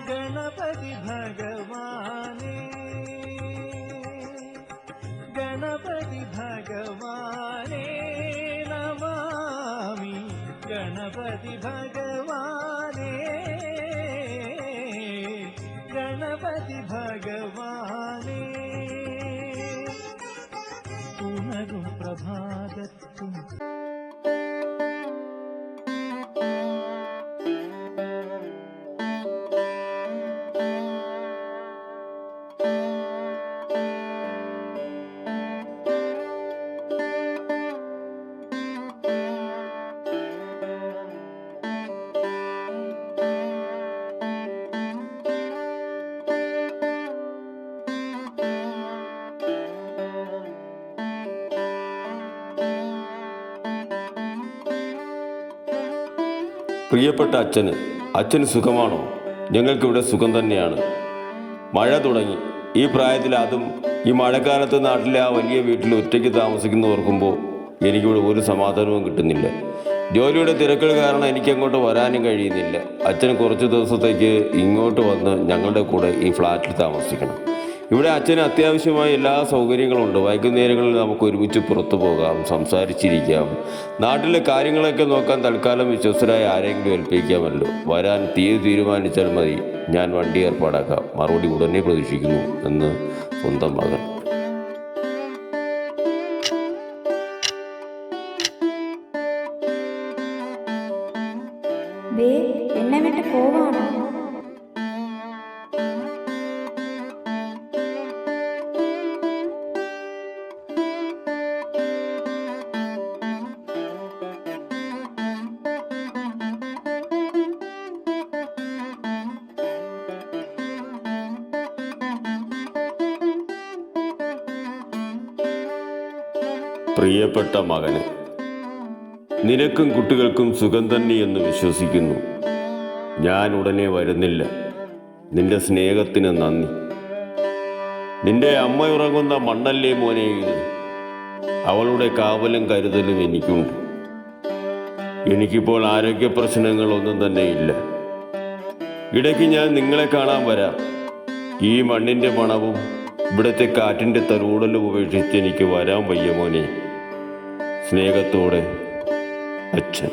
ഗണപതി ഭഗവാനേ ഗണപതി ഭഗവാനേ നമാമി ഗണപതി ഭഗവാനേ ഗണപതി ഭഗവാനേ ഉണരും പ്രഭാതത്തും പ്രിയപ്പെട്ട അച്ഛന് സുഖമാണോ? ഞങ്ങൾക്കിവിടെ സുഖം തന്നെയാണ്. മഴ തുടങ്ങി. ഈ പ്രായത്തിൽ, അതും ഈ മഴക്കാലത്ത് നാട്ടിലെ ആ വലിയ വീട്ടിൽ ഒറ്റയ്ക്ക് താമസിക്കുന്ന ഓർക്കുമ്പോൾ എനിക്കിവിടെ ഒരു സമാധാനവും കിട്ടുന്നില്ല. ജോലിയുടെ തിരക്കുകൾ കാരണം എനിക്ക് അങ്ങോട്ട് വരാനും കഴിയുന്നില്ല. അച്ഛൻ കുറച്ച് ദിവസത്തേക്ക് ഇങ്ങോട്ട് വന്ന് ഞങ്ങളുടെ കൂടെ ഈ ഫ്ലാറ്റിൽ താമസിക്കണം. ഇവിടെ അച്ഛന് അത്യാവശ്യമായ എല്ലാ സൗകര്യങ്ങളുണ്ട്. വൈകുന്നേരങ്ങളിൽ നമുക്ക് ഒരുമിച്ച് പുറത്തു പോകാം, സംസാരിച്ചിരിക്കാം. നാട്ടിലെ കാര്യങ്ങളൊക്കെ നോക്കാൻ തൽക്കാലം വിശ്വസ്തരായ ആരെങ്കിലും ഏൽപ്പിക്കാമല്ലോ. വരാൻ തീരുമാനിച്ചാൽ മതി, ഞാൻ വണ്ടി ഏർപ്പാടാക്കാം. മറുപടി ഉടനെ പ്രതീക്ഷിക്കുന്നു എന്ന് സ്വന്തം മകൻ. എന്നെ വിട്ട് പോവാണോ? പ്രിയപ്പെട്ട മകന്, നിനക്കും കുട്ടികൾക്കും സുഖം തന്നെയെന്ന് വിശ്വസിക്കുന്നു. ഞാൻ ഉടനെ വരുന്നില്ല. നിന്റെ സ്നേഹത്തിന് നന്ദി. നിന്റെ അമ്മ ഉറങ്ങുന്ന മണ്ണല്ലേ മോനെ ഇത്. അവളുടെ കാവലും കരുതലും എനിക്കുണ്ട്. എനിക്കിപ്പോൾ ആരോഗ്യ പ്രശ്നങ്ങളൊന്നും തന്നെ ഇല്ല. ഇടയ്ക്ക് ഞാൻ നിങ്ങളെ കാണാൻ വരാം. ഈ മണ്ണിൻ്റെ മണവും ഇവിടുത്തെ കാറ്റിൻ്റെ തരൂടലും ഉപേക്ഷിച്ച് എനിക്ക് വരാൻ വയ്യ മോനെ. സ്നേഹത്തോടെ, അച്ഛൻ.